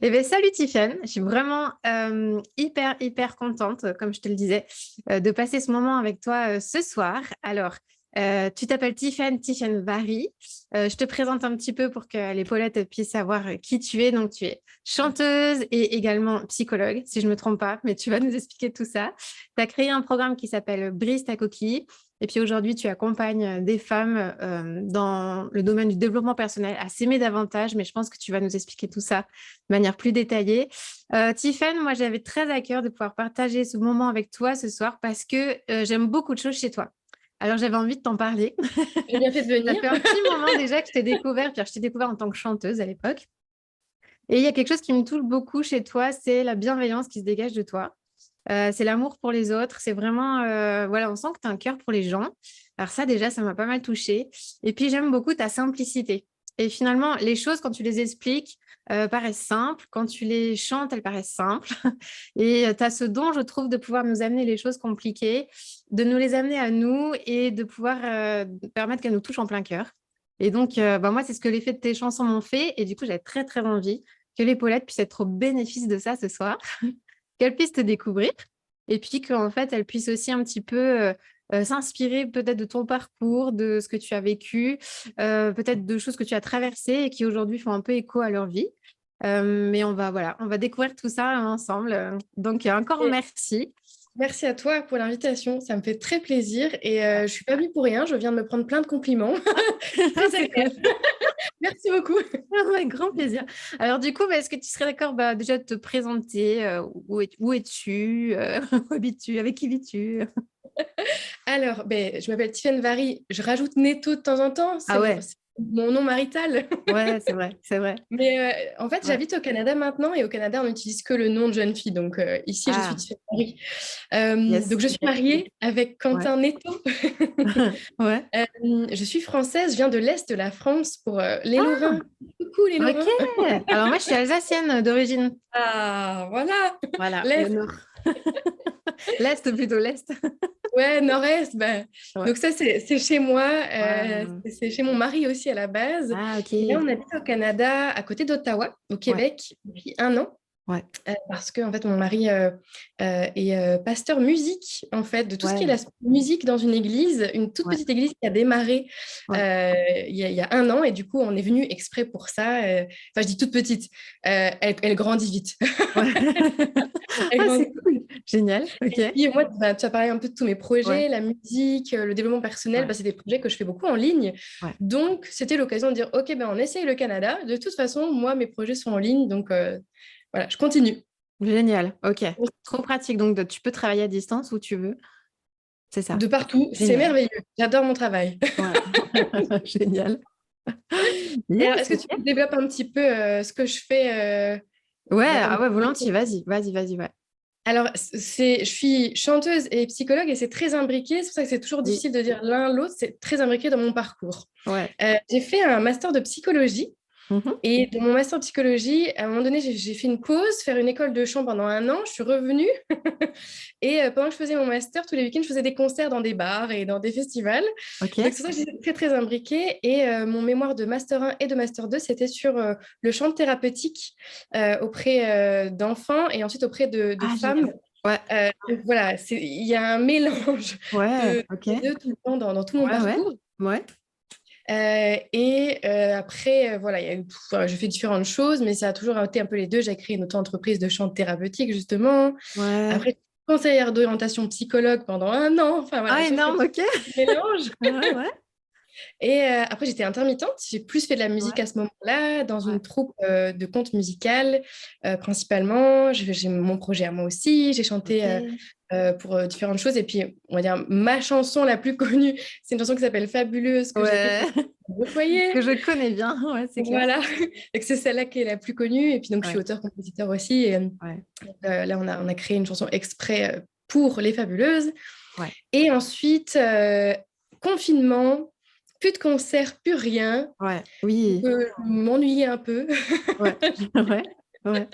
Eh bien, salut Tiffany, je suis vraiment hyper contente, comme je te le disais, de passer ce moment avec toi ce soir. Alors, tu t'appelles Tiffany Vary. Je te présente un petit peu pour que les Paulettes puissent savoir qui tu es. Donc, tu es chanteuse et également psychologue, si je ne me trompe pas, mais tu vas nous expliquer tout ça. Tu as créé un programme qui s'appelle Brise ta coquille. Et puis aujourd'hui, tu accompagnes des femmes dans le domaine du développement personnel à s'aimer davantage, mais je pense que tu vas nous expliquer tout ça de manière plus détaillée. Tiffany, moi, j'avais très à cœur de pouvoir partager ce moment avec toi ce soir parce que j'aime beaucoup de choses chez toi. Alors, j'avais envie de t'en parler. J'ai bien fait de Ça venir. fait un petit moment déjà que je t'ai découvert, puis je t'ai découvert en tant que chanteuse à l'époque. Et il y a quelque chose qui me touche beaucoup chez toi, c'est la bienveillance qui se dégage de toi. C'est l'amour pour les autres. C'est vraiment, voilà, on sent que tu as un cœur pour les gens. Alors ça, déjà, ça m'a pas mal touchée. Et puis, j'aime beaucoup ta simplicité. Et finalement, les choses, quand tu les expliques, paraissent simples. Quand tu les chantes, elles paraissent simples. Et tu as ce don, je trouve, de pouvoir nous amener les choses compliquées, de nous les amener à nous et de pouvoir permettre qu'elles nous touchent en plein cœur. Et donc, moi, c'est ce que l'effet de tes chansons m'ont fait. Et du coup, j'avais très envie que les Paulettes puissent être au bénéfice de ça ce soir, qu'elles puissent te découvrir et puis qu'en fait, elles puissent aussi un petit peu s'inspirer peut-être de ton parcours, de ce que tu as vécu, peut-être de choses que tu as traversées et qui aujourd'hui font un peu écho à leur vie. Mais on va découvrir tout ça ensemble. Donc, encore Et merci. merci à toi pour l'invitation, ça me fait très plaisir et je suis pas venue pour rien, je viens de me prendre plein de compliments. Très C'est cool. agréable. Merci beaucoup. Avec grand plaisir. Alors, du coup, est-ce que tu serais d'accord déjà de te présenter où es-tu où habites-tu avec qui vis-tu Alors, je m'appelle Tiffany Vary, je rajoute Netto de temps en temps, Ah ouais, c'est mon nom marital. ouais, c'est vrai, c'est vrai. Mais en fait, Ouais. j'habite au Canada maintenant et au Canada, on n'utilise que le nom de jeune fille. Donc ici, je suis Ah, Tiffany Vary. yes. Donc je suis mariée avec Ouais. Quentin Netto. Ouais. Je suis française, je viens de l'Est de la France pour les Ah, Lorrains. Coucou les ok. Lorrains. Alors, moi, je suis alsacienne d'origine. Ah, voilà. Voilà, le L'Est. nord. L'Est plutôt, l'Est. Ouais, Nord-Est. Ouais. Donc ça, c'est chez moi. Ouais. C'est chez mon mari aussi à la base. Ah, ok. Et là, on habite au Canada, à côté d'Ottawa, au Ouais. Québec, depuis un an. Ouais. Parce que en fait, mon mari est pasteur musique, en fait, de tout ce qui est Ouais. la musique dans une église, une toute Ouais. petite église qui a démarré Ouais. il y a un an. Et du coup, on est venu exprès pour ça. Enfin, je dis toute petite. Elle grandit vite. Ouais. Elle Ah, grandit. c'est cool. Génial. Ok. Et puis, moi, tu as parlé un peu de tous mes Ouais. projets, la musique, le développement personnel. Ouais. C'est des projets que je fais beaucoup en ligne. Ouais. Donc, c'était l'occasion de dire, OK, on essaye le Canada. De toute façon, moi, mes projets sont en ligne. Donc, voilà, je continue. Génial. Ok. Trop pratique. Donc, tu peux travailler à distance où tu veux. C'est ça. De partout, c'est Génial. merveilleux. J'adore mon travail. Ouais. Génial. Et alors, Yes. est-ce que tu Ok. développes un petit peu ce que je fais Ouais. dans Ah ton... ouais, volontiers. Vas-y. Ouais. Alors, je suis chanteuse et psychologue et c'est très imbriqué. C'est pour ça que c'est toujours Oui. difficile de dire l'un l'autre. C'est très imbriqué dans mon parcours. Ouais. J'ai fait un master de psychologie. Mhm. Et dans mon master de psychologie, à un moment donné, j'ai fait une pause, faire une école de chant pendant un an. Je suis revenue. Et pendant que je faisais mon master, tous les week-ends, je faisais des concerts dans des bars et dans des festivals. Donc, Ok. c'est ça que j'étais très imbriquée. Et mon mémoire de master 1 et de master 2, c'était sur le chant thérapeutique auprès d'enfants et ensuite auprès de Ah, femmes. génial. Ouais. Donc, voilà, il y a un mélange Ouais. de, Ok. des deux tout le temps dans tout mon Ouais. parcours. Ouais. Après, voilà, voilà, je fais différentes choses, mais ça a toujours été un peu les deux. J'ai créé une auto-entreprise de chant thérapeutique, justement. Ouais. Après, conseillère d'orientation psychologue pendant un an. Enfin, voilà, Ah, j'ai fait énorme. tout Ok. ce mélange. Ouais. Et après, j'étais intermittente. J'ai plus fait de la musique Ouais. à ce moment-là, dans Ouais. une troupe de contes musicales, principalement. J'ai mon projet à moi aussi. J'ai chanté Ok. pour différentes choses. Et puis, on va dire, ma chanson la plus connue, c'est une chanson qui s'appelle Fabuleuse, que j'ai fait Ouais. pour le foyer. Que je connais bien. Ouais, c'est clair. Voilà, et que c'est celle-là qui est la plus connue. Et puis, donc, je suis Ouais. auteur-compositeur aussi. Et Ouais. là, on a créé une chanson exprès pour les Fabuleuses. Ouais. Et ensuite, confinement, plus de concerts, plus rien. Ouais. Oui. Je m'ennuyais un peu. Ouais. Ouais. Ouais.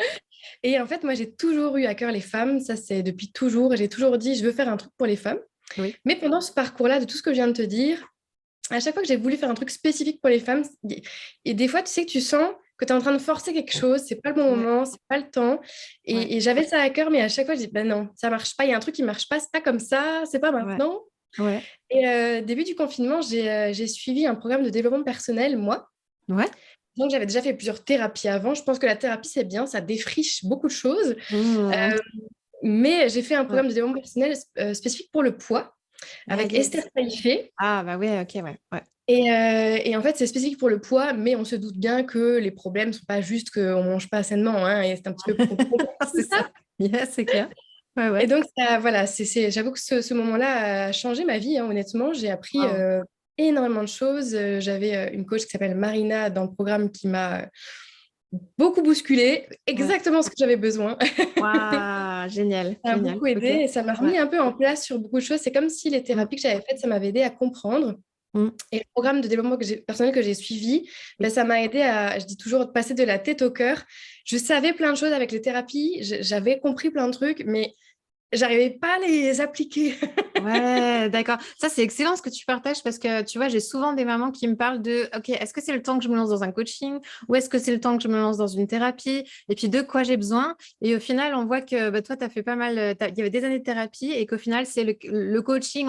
Et en fait, moi, j'ai toujours eu à cœur les femmes. Ça, c'est depuis toujours. J'ai toujours dit, je veux faire un truc pour les femmes. Oui. Mais pendant ce parcours-là, de tout ce que je viens de te dire, à chaque fois que j'ai voulu faire un truc spécifique pour les femmes, et des fois, tu sais que tu sens que tu es en train de forcer quelque chose, c'est pas le bon Ouais, moment, c'est pas le temps. ouais, Et j'avais ça à cœur, mais à chaque fois, je dis, ben non, ça marche pas, il y a un truc qui marche pas, c'est pas comme ça, c'est pas ouais, maintenant. ouais, Et début du confinement, j'ai suivi un programme de développement personnel, moi. ouais. Donc, j'avais déjà fait plusieurs thérapies avant. Je pense que la thérapie, c'est bien, ça défriche beaucoup de choses. Mmh. Euh, mais j'ai fait un Ouais. programme de développement personnel spécifique pour le poids Ah, avec Esther yes. Taïfé. Ah, bah ouais, ok, ouais, ouais. Et en fait, c'est spécifique pour le poids, mais on se doute bien que les problèmes ne sont pas juste qu'on ne mange pas sainement, hein, et c'est un petit peu complexe tout C'est ça. ça. Yes, c'est clair. Ouais, Et ouais. donc, ça, voilà, j'avoue que ce moment-là a changé ma vie, hein, honnêtement. J'ai appris Wow. énormément de choses. J'avais une coach qui s'appelle Marina dans le programme qui m'a beaucoup bousculée, Ouais. exactement ce que j'avais besoin. Waouh, génial, Ça m'a génial. beaucoup aidé Ok. et ça m'a Ouais. remis un peu en place sur beaucoup de choses. C'est comme si les Mm, thérapies que j'avais faites, ça m'avait aidé à comprendre. mm. Et le programme de développement personnel que j'ai suivi, ben, Oui. ça m'a aidé à, je dis toujours, de passer de la tête au cœur. Je savais plein de choses avec les thérapies, j'avais compris plein de trucs, mais j'arrivais pas à les appliquer. Ouais, d'accord. Ça, c'est excellent ce que tu partages parce que tu vois, j'ai souvent des mamans qui me parlent de, OK, est-ce que c'est le temps que je me lance dans un coaching ou est-ce que c'est le temps que je me lance dans une thérapie et puis de quoi j'ai besoin? Et au final, on voit que bah, toi, tu as fait pas mal, il y avait des années de thérapie et qu'au final, c'est le coaching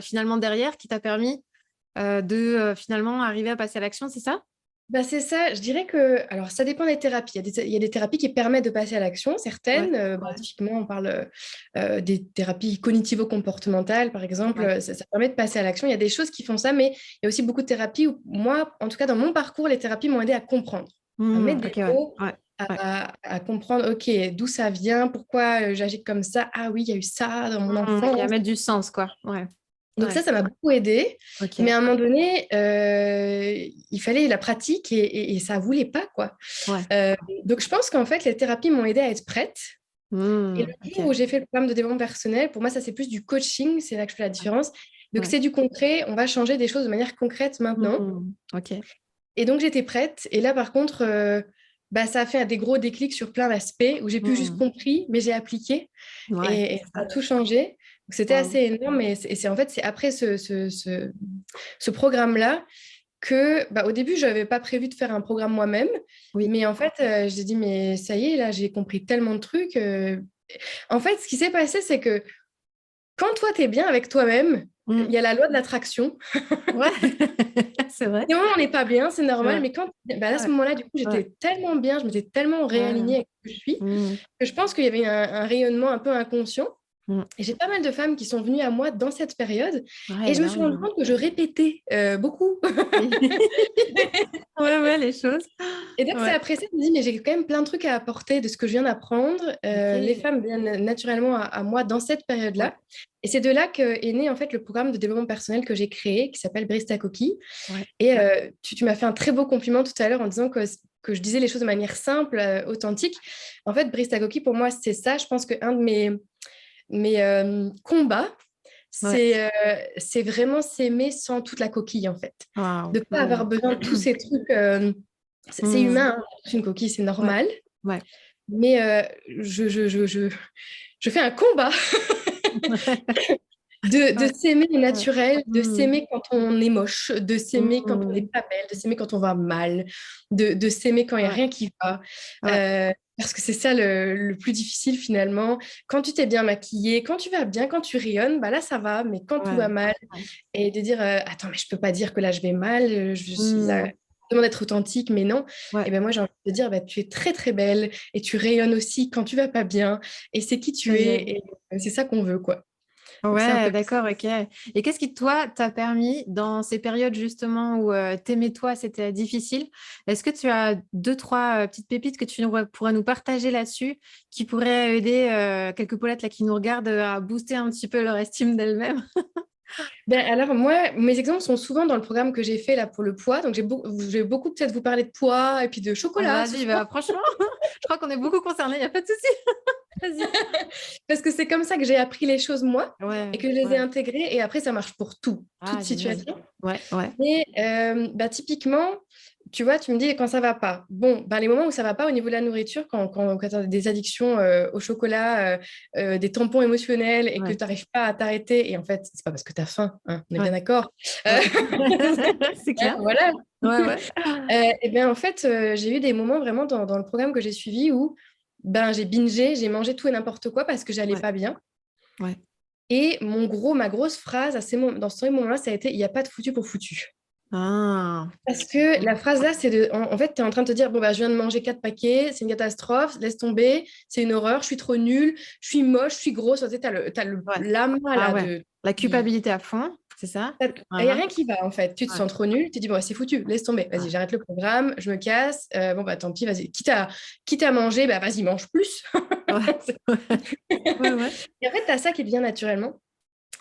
finalement derrière qui t'a permis de finalement arriver à passer à l'action, c'est ça? Bah, c'est ça, je dirais que, alors ça dépend des thérapies. Il y a des thérapies qui permettent de passer à l'action, Ouais, certaines. ouais, Typiquement, on parle des thérapies cognitivo-comportementales, par exemple, ouais. ça permet de passer à l'action. Il y a des choses qui font ça, mais il y a aussi beaucoup de thérapies où, moi, en tout cas, dans mon parcours, les thérapies m'ont aidé à comprendre, à mettre Ok, des ouais, mots, ouais, ouais. à comprendre, OK, d'où ça vient, pourquoi j'agis comme ça. Ah oui, il y a eu ça dans mon Ok, à enfance. mettre du sens, quoi. Ouais, Donc ouais. ça m'a beaucoup aidé. Mais Ok, à un moment donné, il fallait la pratique et ça voulait pas, quoi. ouais. Euh, donc je pense qu'en fait, les thérapies m'ont aidé à être prête. Et le jour où Ok. j'ai fait le programme de développement personnel, pour moi, ça, c'est plus du coaching. C'est là que je fais la différence. Donc Ouais. c'est du concret. On va changer des choses de manière concrète maintenant. Ok. Et donc j'étais prête. Et là, par contre, bah, ça a fait des gros déclics sur plein d'aspects où j'ai plus juste Hmm. compris, mais j'ai appliqué. Ouais, Et c'est ça a ça. tout changé. Donc, c'était assez Wow. énorme. Et c'est en fait, c'est après ce programme-là que, bah, au début, je n'avais pas prévu de faire un programme moi-même. Oui. Mais en fait, j'ai dit, mais ça y est, là, j'ai compris tellement de trucs. En fait, ce qui s'est passé, c'est que quand toi, tu es bien avec toi-même, il Hmm. y a la loi de l'attraction. Ouais, c'est vrai. Des moments où on n'est pas bien, c'est normal, Ouais, mais bah, là, à ce ouais, moment-là, du coup, ouais. j'étais tellement bien, je m'étais tellement Ouais. réalignée avec ce que je suis, Hmm. que je pense qu'il y avait un rayonnement un peu inconscient. Hmm. Et j'ai pas mal de femmes qui sont venues à moi dans cette période, et Ouais, je me bah suis oui. rendu compte que je répétais beaucoup. Oui. Ouais, ouais, les choses. Et donc, c'est Ouais. après ça, je me dis, mais j'ai quand même plein de trucs à apporter de ce que je viens d'apprendre. Les Ok. femmes viennent naturellement à moi dans cette Ouais, période-là. Et c'est de là qu'est né en fait le programme de développement personnel que j'ai créé, qui s'appelle Brise ta coquille. ouais. Et tu m'as fait un très beau compliment tout à l'heure en disant que je disais les choses de manière simple, authentique. En fait, Brise ta coquille, pour moi, c'est ça. Je pense qu'un de mes combats, Ouais. c'est vraiment s'aimer sans toute la coquille, en fait. Wow. De ne pas avoir besoin de tous ces trucs. C'est Hmm. humain, hein, une coquille, c'est Ouais, normal. ouais. Mais je fais un combat de Ouais, s'aimer au ouais. naturel, de Hmm. s'aimer quand on est moche, de s'aimer quand on n'est Hmm. pas belle, de s'aimer quand on va mal, de s'aimer quand il n'y a Ouais, rien qui va. ouais. Parce que c'est ça le plus difficile finalement. Quand tu t'es bien maquillée, quand tu vas bien, quand tu rayonnes, bah là ça va, mais quand tout va Ouais. mal, Ouais. et de dire attends, mais je peux pas dire que là je vais mal, je suis là. Hmm. Je demande d'être authentique, mais non. Et Ouais. ben moi, j'ai envie de dire, bah, tu es très très belle et tu rayonnes aussi quand tu vas pas bien. Et c'est qui tu es Génial. et c'est ça qu'on veut, quoi. Donc c'est un Ouais, peu d'accord, ok. Et qu'est-ce qui, toi, t'a permis dans ces périodes justement où t'aimais toi, c'était difficile? Est-ce que tu as deux, trois petites pépites que pourrais nous partager là-dessus qui pourraient aider quelques polettes là, qui nous regardent à booster un petit peu leur estime d'elles-mêmes? Ben, alors, moi, mes exemples sont souvent dans le programme que j'ai fait là pour le poids. Donc, je vais beaucoup peut-être vous parler de poids et puis de chocolat ce Vas-y, soir. bah, franchement, je crois qu'on est beaucoup concernés, il n'y a pas de souci. Vas-y. Parce que c'est comme ça que j'ai appris les choses moi et Ouais, que je les ai ouais. intégrées. Et après, ça marche pour tout, toute Ah, génial. situation. Ouais, ouais. Mais bah, typiquement, tu vois, tu me dis quand ça va pas. Bon, ben, les moments où ça va pas au niveau de la nourriture, quand tu as des addictions au chocolat, des tampons émotionnels et que Ouais. tu n'arrives pas à t'arrêter, et en fait, c'est pas parce que tu as faim, hein, on est bien Ouais. d'accord. Euh, Ouais. C'est clair. voilà. Ouais, ouais. Et bien, en fait, j'ai eu des moments vraiment dans le programme que j'ai suivi où ben, j'ai bingé, j'ai mangé tout et n'importe quoi parce que j'allais Ouais. pas bien. Ouais. Et ma grosse phrase dans ce moment-là, ça a été: il n'y a pas de foutu pour foutu. Ah. Parce que la phrase là, c'est en fait, tu es en train de te dire, bon, bah, je viens de manger 4 paquets, c'est une catastrophe, laisse tomber, c'est une horreur, je suis trop nulle, je suis moche, je suis grosse. Tu sais, t'as Ouais. l'amas Ah là ouais. de. La culpabilité à fond, c'est ça? Il n'y a Vraiment? rien qui va en fait. Tu te Ouais. sens trop nul, tu te dis, bon, bah, c'est foutu, laisse tomber, vas-y, Ouais. j'arrête le programme, je me casse, bon, bah tant pis, vas-y. Quitte à manger, bah vas-y, mange plus. Ouais. Ouais, ouais. Et en fait, tu as ça qui vient naturellement.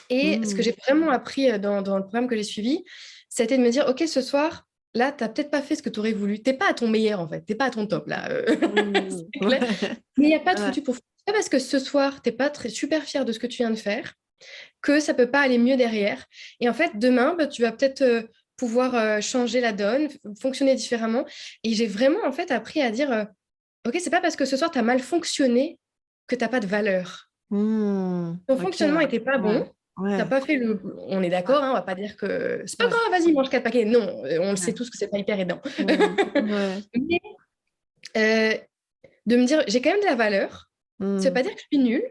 Et ce que Hmm. j'ai vraiment appris dans le programme que j'ai suivi, c'était de me dire, OK, ce soir, là, tu n'as peut-être pas fait ce que tu aurais voulu. Tu n'es pas à ton meilleur, en fait. Tu n'es pas à ton top, là. Hmm. C'est clair. Ouais. Mais il n'y a pas de Ouais. foutu pour foutu. C'est pas parce que ce soir, tu n'es pas super fier de ce que tu viens de faire que ça peut pas aller mieux derrière. Et en fait, demain, bah, tu vas peut-être pouvoir changer la donne, fonctionner différemment. Et j'ai vraiment, en fait, appris à dire, OK, c'est pas parce que ce soir, tu as mal fonctionné que tu n'as pas de valeur. Hmm. Ton Ok. fonctionnement n'était pas Ouais. bon. T'as Ouais. pas fait le. On est Ouais. d'accord, hein, on va pas dire que c'est pas Ouais. grave, vas-y, mange 4 paquets. Non, on le sait Ouais. tous que c'est pas hyper aidant. Hmm. Ouais. Mais euh, de me dire, j'ai quand même de la valeur. Ça veut Hmm. pas dire que je suis nulle.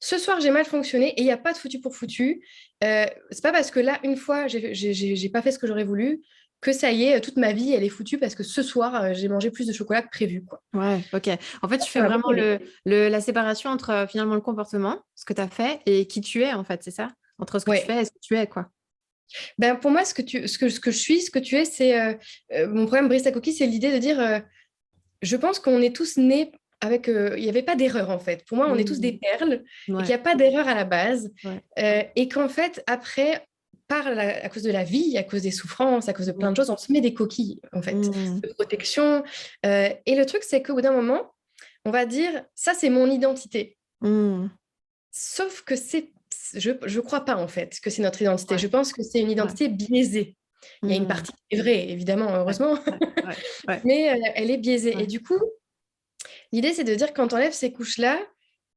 Ce soir, j'ai mal fonctionné et il n'y a pas de foutu pour foutu. C'est pas parce que là, une fois, j'ai pas fait ce que j'aurais voulu que ça y est, toute ma vie, elle est foutue parce que ce soir, j'ai mangé plus de chocolat que prévu, quoi. Ouais, ok. En fait, tu Ça fais m'a vraiment beaucoup aidé. la séparation entre finalement le comportement, ce que tu as fait, et qui tu es, en fait, c'est ça? Entre ce que tu Ouais. fais et ce que tu es, quoi. Ben, pour moi, ce que je suis, ce que tu es, c'est mon programme Brice à Coquille, c'est l'idée de dire je pense qu'on est tous nés avec. Il n'y avait pas d'erreur, en fait. Pour moi, on est tous des Hmm. perles et qu'il Ouais, n'y a pas d'erreur à la base. ouais. Et qu'en fait, après, à cause de la vie, à cause des souffrances, à cause de plein de Hmm. choses, on se met des coquilles, en fait, Hmm. de protection. Et le truc, c'est qu'au bout d'un moment, on va dire, ça, c'est mon identité. Hmm. Sauf que je crois pas, en fait, que c'est notre identité. Ouais, Je pense que c'est une ouais. identité biaisée. Il y a une Hmm. partie qui est vraie, évidemment, Ouais, heureusement, ouais, ouais, ouais, mais elle est biaisée. Et ouais. du coup, l'idée, c'est de dire quand tu enlèves ces couches-là,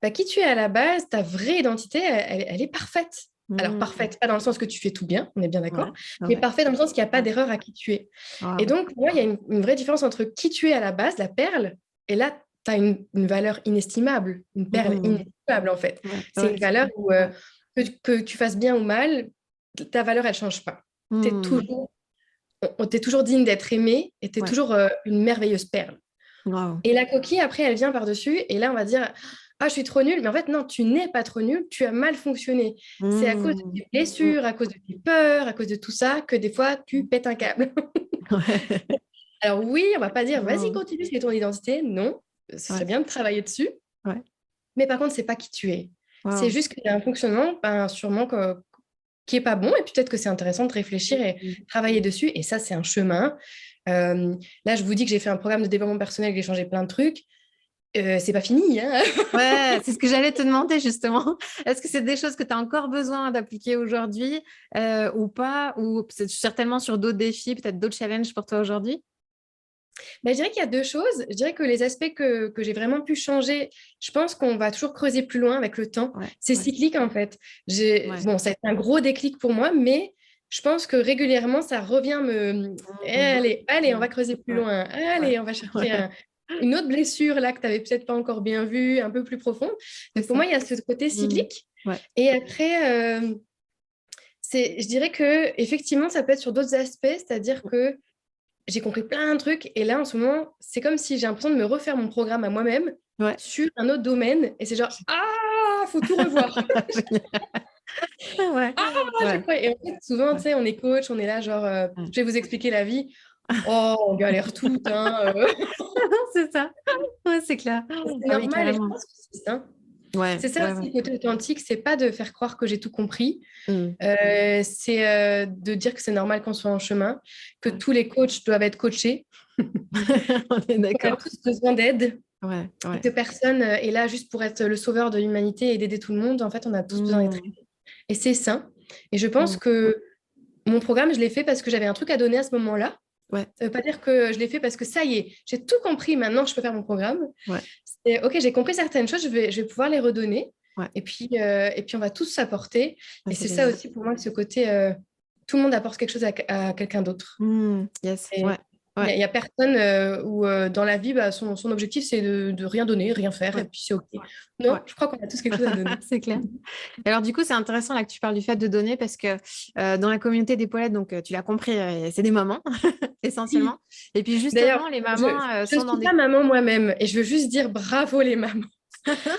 bah, qui tu es à la base, ta vraie identité, elle est parfaite. Alors, Hmm. parfaite, pas dans le sens que tu fais tout bien, on est bien Ouais, d'accord, mais ouais, parfaite dans le sens qu'il n'y a pas ouais. d'erreur à qui tu es. Et Waouh. donc, pour moi, il y a une vraie différence entre qui tu es à la base, la perle, et là, tu as une valeur inestimable, une perle Hmm. inestimable, en fait. Ouais, C'est ouais, une c'est valeur clair. où, Ouais. que tu fasses bien ou mal, ta valeur, elle ne change pas. Tu es Hmm. toujours, t'es toujours digne d'être aimé et tu es Ouais. toujours une merveilleuse perle. Waouh. Et la coquille, après, elle vient par-dessus. Et là, on va dire, ah, je suis trop nulle. Mais en fait, non, tu n'es pas trop nulle. Tu as mal fonctionné. C'est à cause de Hmm. tes Hmm. blessures, à cause de tes peurs, à cause de tout ça, que des fois, tu pètes un câble. Ouais. Alors oui, on va pas dire, vas-y, Waouh. continue, c'est ton identité. Non, ce serait Ouais, bien de travailler dessus. ouais. Mais par contre, c'est pas qui tu es. C'est Waouh. juste qu'il y a un fonctionnement, ben, sûrement, qui est pas bon. Et puis peut-être que c'est intéressant de réfléchir et Hmm. travailler dessus. Et ça, c'est un chemin. Là, je vous dis que j'ai fait un programme de développement personnel, que j'ai changé plein de trucs. C'est pas fini, hein. Ouais, c'est ce que j'allais te demander justement. Est-ce que c'est des choses que tu as encore besoin d'appliquer aujourd'hui ou pas? Ou c'est certainement sur d'autres défis, peut-être d'autres challenges pour toi aujourd'hui? Bah, je dirais qu'il y a deux choses. Je dirais que les aspects que j'ai vraiment pu changer, je pense qu'on va toujours creuser plus loin avec le temps. Ouais, C'est ouais, cyclique en fait. ouais. Bon, ça a été un gros déclic pour moi, mais je pense que régulièrement, ça revient me. Mhm. Allez, on va creuser plus Ouais, loin. ouais, Allez, on va chercher ouais, une autre blessure là que tu n'avais peut-être pas encore bien vue, un peu plus profonde. c'est Donc pour ça. moi, il y a ce côté Mhm. cyclique. Ouais. Et après, je dirais que effectivement, ça peut être sur d'autres aspects, c'est-à-dire que j'ai compris plein de trucs. Et là, en ce moment, c'est comme si j'ai l'impression de me refaire mon programme à moi-même Ouais. sur un autre domaine. Et c'est genre, ah, faut tout revoir. Génial. Ouais, Ah, à chaque ouais, fois. Et en fait, souvent, tu ouais. sais, on est coach, on est là, genre, Ouais. je vais vous expliquer la vie. Oh, on galère toutes, hein. C'est ça. Ouais, c'est clair. C'est Ah oui, normal. Et je carrément. pense que c'est ça. Ouais, C'est ça ouais, aussi, ouais. le côté authentique, c'est pas de faire croire que j'ai tout compris. Mm. C'est de dire que c'est normal qu'on soit en chemin, que Ouais. tous les coachs doivent être coachés, On est qu'on a d'accord. tous besoin d'aide. Ouais, Et ouais. que personne est là juste pour être le sauveur de l'humanité et d'aider tout le monde. En fait, on a tous besoin d'être Mm. aidés. Et c'est sain. Et je pense Mm. que mon programme, je l'ai fait parce que j'avais un truc à donner à ce moment-là. Ouais, Ça ne veut pas dire que je l'ai fait parce que ça y est, j'ai tout compris, maintenant je peux faire mon programme. ouais, C'est OK, j'ai compris certaines choses, je vais pouvoir les redonner. ouais. Et puis on va tous s'apporter. Ouais, Et c'est c'est ça génial. aussi pour moi, ce côté, tout le monde apporte quelque chose à quelqu'un d'autre. Yes, Et ouais, il ouais, n'y a, personne où dans la vie, bah, son objectif, c'est de rien donner, rien faire, et ouais, puis c'est OK. ouais. Non, je crois qu'on a tous quelque chose à donner. C'est clair. Alors du coup, c'est intéressant là que tu parles du fait de donner parce que dans la communauté des Paulette, donc tu l'as compris, c'est des mamans Oui. essentiellement. Et puis D'ailleurs, justement, les je mamans ne sont dans suis pas des... maman moi-même, et je veux juste dire bravo les mamans.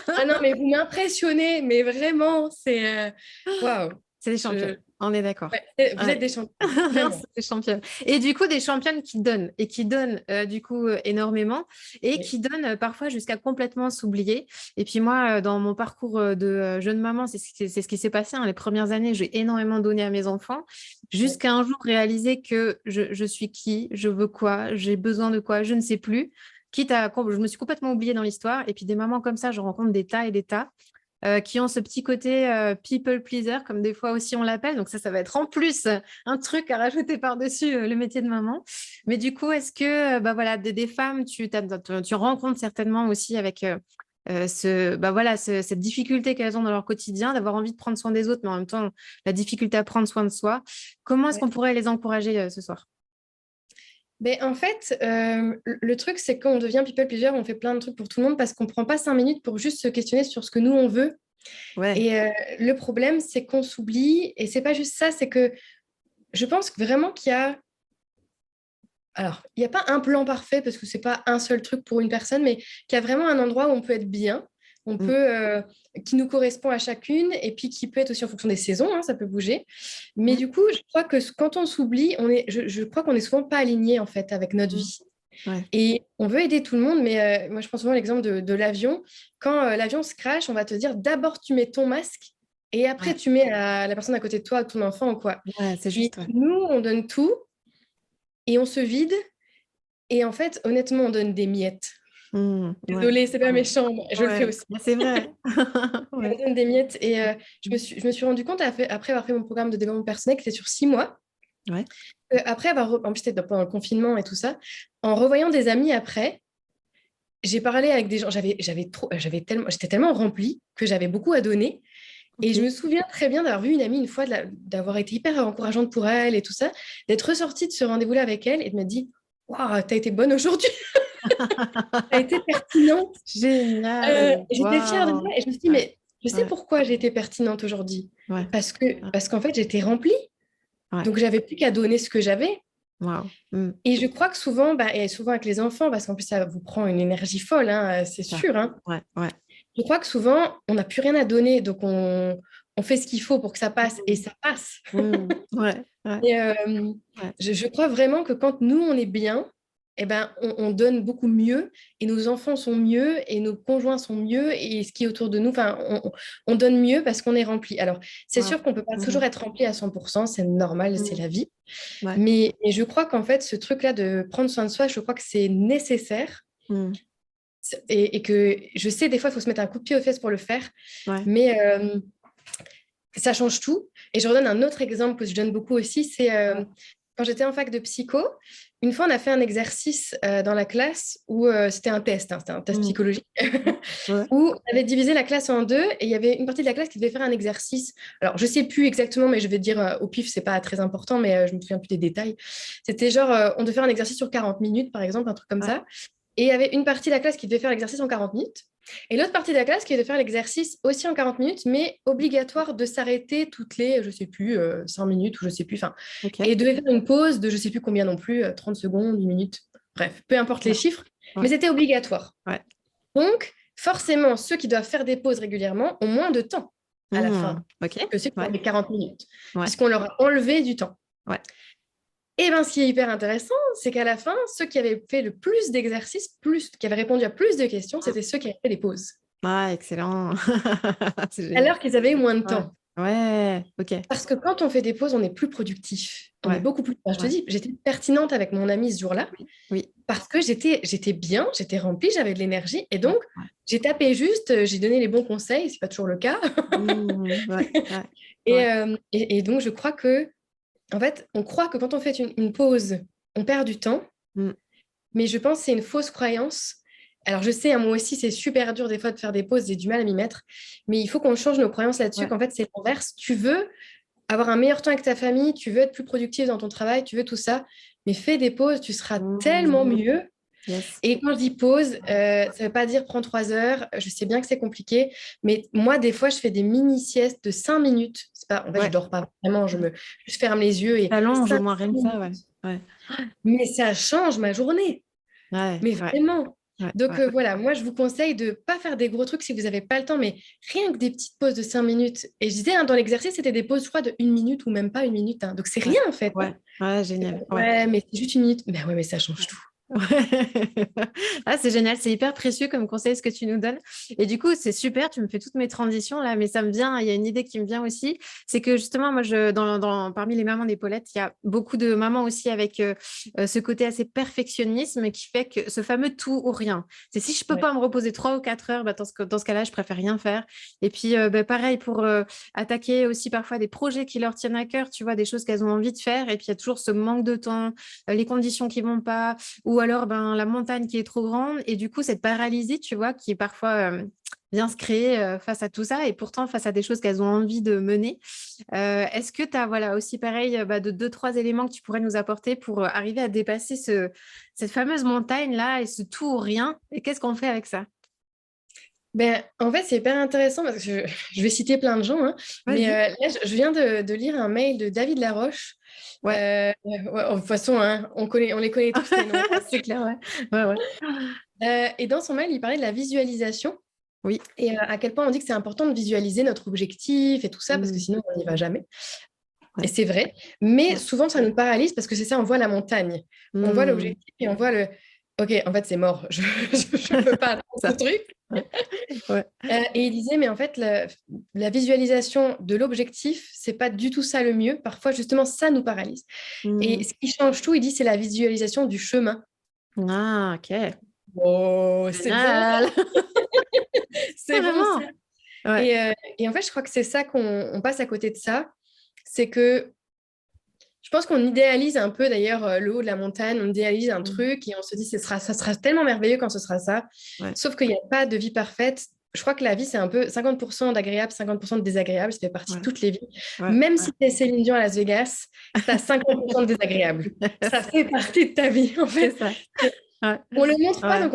Ah non, mais vous m'impressionnez, mais vraiment, c'est... Waouh. C'est des championnes, Je- on est d'accord. ouais, vous êtes Ouais. des championnes, vraiment. C'est des championnes. Et du coup, des championnes qui donnent et qui donnent du coup énormément et Oui. qui donnent parfois jusqu'à complètement s'oublier. Et puis moi, dans mon parcours de jeune maman, c'est ce qui s'est passé. Hein. Les premières années, j'ai énormément donné à mes enfants Oui. jusqu'à un jour réaliser que je suis qui, je veux quoi, j'ai besoin de quoi, je ne sais plus. Je me suis complètement oubliée dans l'histoire. Et puis des mamans comme ça, je rencontre des tas et des tas qui ont ce petit côté people pleaser, comme des fois aussi on l'appelle. Donc ça va être en plus un truc à rajouter par-dessus le métier de maman. Mais du coup, est-ce que bah voilà, des femmes, tu rencontres certainement aussi avec bah voilà, cette difficulté qu'elles ont dans leur quotidien, d'avoir envie de prendre soin des autres, mais en même temps, la difficulté à prendre soin de soi. Comment est-ce Ouais. qu'on pourrait les encourager ce soir? Mais en fait, le truc, c'est qu'on devient people pleaser, on fait plein de trucs pour tout le monde parce qu'on ne prend pas 5 minutes pour juste se questionner sur ce que nous, on veut. Ouais. Et le problème, c'est qu'on s'oublie. Et c'est pas juste ça, c'est que je pense vraiment qu'il y a... Alors, il n'y a pas un plan parfait parce que c'est pas un seul truc pour une personne, mais qu'il y a vraiment un endroit où on peut être bien, on Mm. peut, qui nous correspond à chacune et puis qui peut être aussi en fonction des saisons, hein, ça peut bouger. Mais Mm. du coup, je crois que quand on s'oublie, je crois qu'on n'est souvent pas aligné en fait avec notre Mm. vie. Ouais. Et on veut aider tout le monde, mais moi, je prends souvent l'exemple de l'avion. Quand l'avion se crache, on va te dire d'abord, tu mets ton masque et après, Ouais. tu mets la personne à côté de toi, ton enfant ou quoi. Ouais, c'est Et juste. Ouais. nous, on donne tout et on se vide. Et en fait, honnêtement, on donne des miettes. Ouais. Désolée, c'est pas Ouais. méchant, je le fais Ouais. aussi. Bah, c'est vrai. On Ouais. donne des miettes. Et je me suis rendu compte, après avoir fait mon programme de développement personnel, qui était sur 6 mois, Ouais. après avoir, en plus, c'était pendant le confinement et tout ça, en revoyant des amis après, j'ai parlé avec des gens, j'étais tellement remplie que j'avais beaucoup à donner. Et je Ok. me souviens très bien d'avoir vu une amie une fois, d'avoir été hyper encourageante pour elle et tout ça, d'être ressortie de ce rendez-vous-là avec elle et de me dire, waouh, t'as été bonne aujourd'hui, t'as été pertinente. Génial. J'étais fière de moi Waouh. et je me suis dit, Ouais. mais je sais Ouais. pourquoi j'ai été pertinente aujourd'hui. Ouais. Ouais. Parce qu'en fait, j'étais remplie. Ouais. Donc, j'avais plus qu'à donner ce que j'avais. Waouh. Et je crois que souvent, bah, et souvent avec les enfants, parce qu'en plus, ça vous prend une énergie folle, hein, c'est C'est ça. sûr. Hein. Ouais. Ouais. Je crois que souvent, on n'a plus rien à donner. Donc, on fait ce qu'il faut pour que ça passe. Et Mm. ça passe. Ouais. Ouais. Et Ouais. je crois vraiment que quand nous, on est bien, eh ben, on donne beaucoup mieux et nos enfants sont mieux et nos conjoints sont mieux et ce qui est autour de nous, enfin, on donne mieux parce qu'on est rempli. Alors, c'est Waouh. sûr qu'on ne peut pas toujours Mhm. être rempli à 100%, c'est normal, c'est Mm. la vie. Ouais. Mais je crois qu'en fait, ce truc-là de prendre soin de soi, je crois que c'est nécessaire Mm. et que je sais, des fois, il faut se mettre un coup de pied aux fesses pour le faire, Ouais. mais ça change tout. Et je redonne un autre exemple que je donne beaucoup aussi, c'est Ouais. quand j'étais en fac de psycho, une fois on a fait un exercice dans la classe où c'était un test, hein, c'était un test Mm. psychologique, Ouais. où on avait divisé la classe en deux et il y avait une partie de la classe qui devait faire un exercice. Alors je sais plus exactement, mais je vais dire au pif, c'est pas très important, mais je me souviens plus des détails. C'était genre, on devait faire un exercice sur 40 minutes, par exemple, un truc comme Ouais. ça. Et il y avait une partie de la classe qui devait faire l'exercice en 40 minutes. Et l'autre partie de la classe qui devait faire l'exercice aussi en 40 minutes, mais obligatoire de s'arrêter toutes les, je sais plus, 5 minutes ou je sais plus. Enfin, Ok. et devait faire une pause de je sais plus combien non plus, 30 secondes, 1 minute. Bref, peu importe les Ouais. chiffres, mais Ouais. c'était obligatoire. Ouais. Donc, forcément, ceux qui doivent faire des pauses régulièrement ont moins de temps à la fin Ok. que ceux qui ont Ouais. les 40 minutes, Ouais. puisqu'on leur a enlevé du temps. Ouais. Et bien, ce qui est hyper intéressant, c'est qu'à la fin, ceux qui avaient fait le plus d'exercices, qui avaient répondu à plus de questions, c'était ceux qui avaient fait les pauses, Ah, excellent. C'est génial. alors qu'ils avaient eu moins de Ouais. temps. Ouais. Ok. Parce que quand on fait des pauses, on est plus productif. On est Ouais. beaucoup plus... Enfin, je te Ouais. dis, j'étais pertinente avec mon ami ce jour-là Oui. Oui. parce que j'étais bien, j'étais remplie, j'avais de l'énergie. Et Ouais. donc, Ouais. j'ai tapé juste, j'ai donné les bons conseils, c'est pas toujours le cas. Ouais. Ouais. Et, Ouais. et donc, je crois que, en fait, on croit que quand on fait une pause, on perd du temps, Mm. mais je pense que c'est une fausse croyance. Alors, je sais, hein, moi aussi, c'est super dur des fois de faire des pauses, j'ai du mal à m'y mettre, mais il faut qu'on change nos croyances là-dessus, Ouais. qu'en fait, c'est l'inverse. Tu veux avoir un meilleur temps avec ta famille, tu veux être plus productive dans ton travail, tu veux tout ça, mais fais des pauses, tu seras tellement Mm. mieux. Yes. Et quand je dis pause, ça ne veut pas dire prends 3 heures. Je sais bien que c'est compliqué, mais moi, des fois, je fais des mini-siestes de 5 minutes. C'est pas, en fait, je Ouais. dors pas vraiment, je ferme les yeux et T'allonges au 5 moins rien que ça, ouais. minutes. Ouais. Mais ça change ma journée, Ouais. mais Ouais. vraiment. Ouais. Donc Ouais. voilà, moi, je vous conseille de ne pas faire des gros trucs si vous n'avez pas le temps, mais rien que des petites pauses de 5 minutes. Et je disais, hein, dans l'exercice, c'était des pauses, je crois, de 1 minute ou même pas 1 minute, hein. Donc c'est Ouais. rien, en fait, hein. Ouais. Ouais, génial. Ouais. Ouais, mais c'est juste 1 minute. Mais ouais, mais ça change tout. Ouais. Ah, c'est génial, c'est hyper précieux comme conseil ce que tu nous donnes. Et du coup, c'est super, tu me fais toutes mes transitions là, mais ça me vient, il y a une idée qui me vient aussi, c'est que justement, moi, parmi les mamans d'épaulettes, il y a beaucoup de mamans aussi avec ce côté assez perfectionnisme qui fait que ce fameux tout ou rien. C'est si je peux Ouais. pas me reposer 3 ou 4 heures, bah, dans ce cas-là, je préfère rien faire. Et puis, bah, pareil pour attaquer aussi parfois des projets qui leur tiennent à cœur, tu vois, des choses qu'elles ont envie de faire. Et puis, il y a toujours ce manque de temps, les conditions qui vont pas ou alors la montagne qui est trop grande et du coup cette paralysie, tu vois, qui parfois vient se créer face à tout ça et pourtant face à des choses qu'elles ont envie de mener. Est-ce que tu as voilà, aussi pareil de 2, 3 éléments que tu pourrais nous apporter pour arriver à dépasser cette fameuse montagne-là et ce tout ou rien et qu'est-ce qu'on fait avec ça? Ben, en fait, c'est hyper intéressant parce que je vais citer plein de gens, hein, mais Vas-y. là, je viens de lire un mail de David Laroche. Ouais, Ouais, de toute façon, hein, on les connaît tous, les noms. c'est clair, ouais. Ouais, ouais. Et dans son mail, il parlait de la visualisation Oui. et à quel point on dit que c'est important de visualiser notre objectif et tout ça parce que Mm. sinon, on n'y va jamais. Et Ouais. c'est vrai, mais Ouais. souvent, ça nous paralyse parce que c'est ça, on voit la montagne, on voit Mm. l'objectif et on voit le... Ok, en fait, c'est mort, je ne peux pas atteindre ce Ça. truc. Ouais. Ouais. Et il disait, mais en fait, la visualisation de l'objectif, c'est pas du tout ça le mieux. Parfois, justement, ça nous paralyse. Et Mm. ce qui change tout, il dit, c'est la visualisation du chemin. Ah, ok. Oh, c'est bon, Génial. c'est bon ça. Carrément. Ouais. Et en fait, je crois que c'est ça qu'on passe à côté de ça. C'est que je pense qu'on idéalise un peu d'ailleurs le haut de la montagne, on idéalise un Mm. truc et on se dit ça sera tellement merveilleux quand ce sera ça. Ouais. Sauf qu'il n'y a pas de vie parfaite. Je crois que la vie, c'est un peu 50% d'agréable, 50% de désagréable. Ça fait partie de Ouais. toutes les vies. Ouais. Même Ouais. si tu es Céline Dion à Las Vegas, tu as 50% de désagréable. Ça fait partie de ta vie, en C'est fait. ça. Ouais. On ne le montre pas, Ouais. donc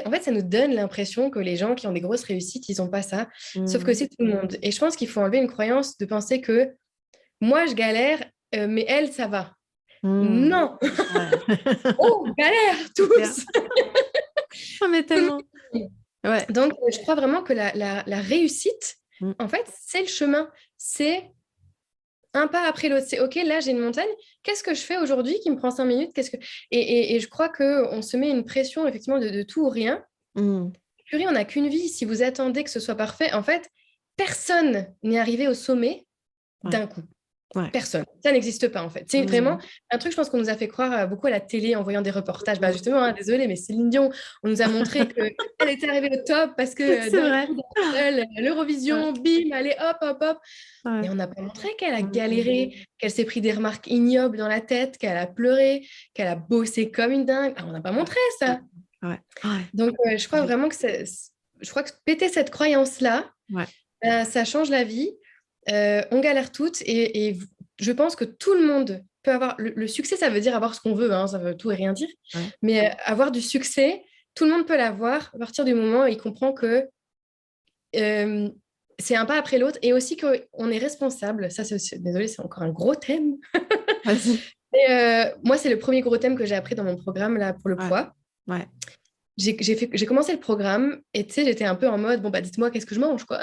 en fait, ça nous donne l'impression que les gens qui ont des grosses réussites, ils n'ont pas ça. Sauf que Mm. c'est tout le monde. Et je pense qu'il faut enlever une croyance de penser que moi, je galère, mais elle, ça va. Mm. Non, Ouais. on galère C'est clair. tous. Oh, mais Tout le tellement. monde. Ouais. Donc, je crois vraiment que la réussite, Mm. en fait, c'est le chemin. C'est un pas après l'autre. C'est OK, là, j'ai une montagne. Qu'est-ce que je fais aujourd'hui qui me prend 5 minutes? Et je crois qu'on se met une pression, effectivement, de tout ou rien. Mm. Purée, on n'a qu'une vie. Si vous attendez que ce soit parfait, en fait, personne n'est arrivé au sommet Ouais. d'un coup. Ouais. Personne. Ça n'existe pas, en fait. C'est vraiment Mm. un truc, je pense, qu'on nous a fait croire beaucoup à la télé en voyant des reportages. Bah, justement, hein, désolée, mais Céline Dion, on nous a montré qu'elle était arrivée au top parce que C'est d'un vrai. coup, d'un seul, Ouais. l'Eurovision, bim, allez, hop, hop, hop. Ouais. Mais on n'a pas montré qu'elle a Mm. galéré, qu'elle s'est pris des remarques ignobles dans la tête, qu'elle a pleuré, qu'elle a bossé comme une dingue. Ah, on n'a pas Ouais. montré Ouais. ça. Ouais. Ouais. Donc, je crois vraiment que je crois que péter cette croyance-là, Ouais. ça change la vie. On galère toutes et je pense que tout le monde peut avoir le succès, ça veut dire avoir ce qu'on veut, hein, ça veut tout et rien dire. Ouais. Mais avoir du succès, tout le monde peut l'avoir à partir du moment où il comprend que euh, c'est un pas après l'autre et aussi qu'on est responsable. Ça, désolé, c'est encore un gros thème. Vas-y. Et, moi, c'est le premier gros thème que j'ai appris dans mon programme là pour le Ouais. poids. Ouais. J'ai commencé le programme et tu sais, j'étais un peu en mode, bon, bah dites-moi qu'est-ce que je mange, quoi.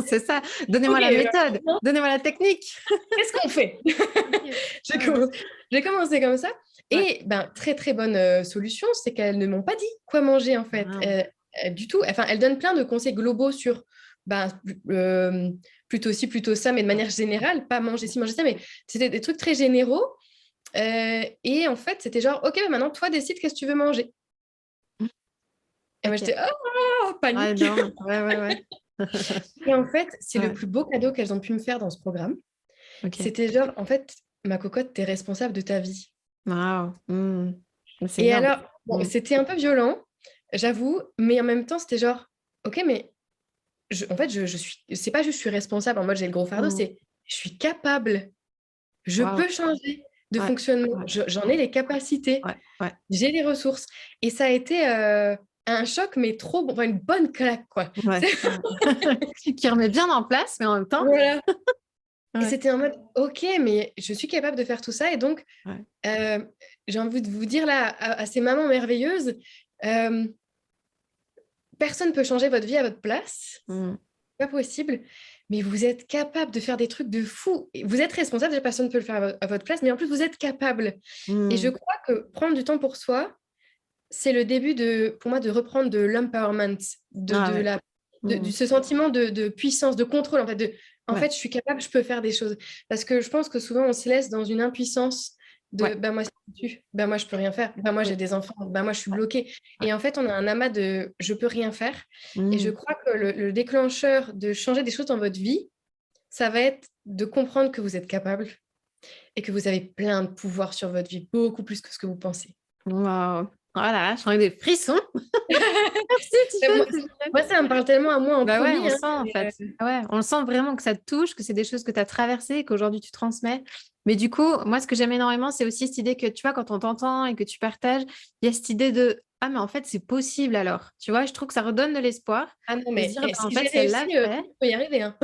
C'est ça. Donnez-moi Ok, la méthode. Donnez-moi la technique. qu'est-ce qu'on fait? Ok. J'ai Ouais. commencé, j'ai commencé comme ça. Ouais. Et ben, très, très bonne solution, c'est qu'elles ne m'ont pas dit quoi manger, en fait, Ah. du tout. Enfin, elles donnent plein de conseils globaux sur ben, plutôt ci, plutôt ça, mais de manière générale, pas manger ci, manger ça, mais c'était des trucs très généraux. Et en fait, c'était genre, OK, ben maintenant, toi, décide qu'est-ce que tu veux manger. Et moi, Ok. j'étais, oh, Ouais, panique. non. Ouais, ouais, ouais. Et en fait, c'est le Ouais. plus beau cadeau qu'elles ont pu me faire dans ce programme. Ok. C'était genre, en fait, ma cocotte, t'es responsable de ta vie. Waouh. C'est Et énorme. alors, bon, Mm. c'était un peu violent, j'avoue, mais en même temps, c'était genre, ok, mais en fait, je suis, c'est pas juste je suis responsable en mode j'ai le gros fardeau, Mm. c'est je suis capable, je Waouh. peux changer de Ouais, fonctionnement, ouais, j'en ai les capacités, ouais, ouais, j'ai les ressources. Et ça a été un choc, mais trop, enfin, une bonne claque, quoi. ouais, ouais. Qui remet bien en place, mais en même temps. Voilà. Et Ouais, c'était en mode, ok, mais je suis capable de faire tout ça. Et donc, ouais. euh, j'ai envie de vous dire là, à ces mamans merveilleuses, euh, personne ne peut changer votre vie à votre place. Mm. Pas possible. Mais vous êtes capable de faire des trucs de fou. Et vous êtes responsable, personne ne peut le faire à votre place, mais en plus, vous êtes capable. Et je Mm. crois que prendre du temps pour soi, c'est le début pour moi, de reprendre de l'empowerment, Ah ouais. de Mm. ce sentiment de puissance, de contrôle, en Ouais, fait, je suis capable, je peux faire des choses. Parce que je pense que souvent, on se laisse dans une impuissance de, ouais. ben moi, c'est foutu, ben moi, je peux rien faire, ben moi, j'ai Oui. des enfants, ben moi, je suis Ouais, bloquée. ouais. Et en fait, on a un amas de, je peux rien faire. Et je Mm. crois que le déclencheur de changer des choses dans votre vie, ça va être de comprendre que vous êtes capable et que vous avez plein de pouvoir sur votre vie, beaucoup plus que ce que vous pensez. Waouh. Voilà, j'en ai des frissons. Merci, Mais Tiffany, Moi, c'est génial. moi, ça me parle tellement à moi en Bah ouais, on premier, le hein. sent en fait. Ouais, on le sent vraiment que ça te touche, que c'est des choses que tu as traversées et qu'aujourd'hui tu transmets. Mais du coup, moi, ce que j'aime énormément, c'est aussi cette idée que, tu vois, quand on t'entend et que tu partages, il y a cette idée de «Ah, mais en fait, c'est possible alors». Tu vois, je trouve que ça redonne de l'espoir Ah non, de se mais dire, bah, en si fait, j'ai si elle l'a réussi, fait, tout peut y arriver, hein.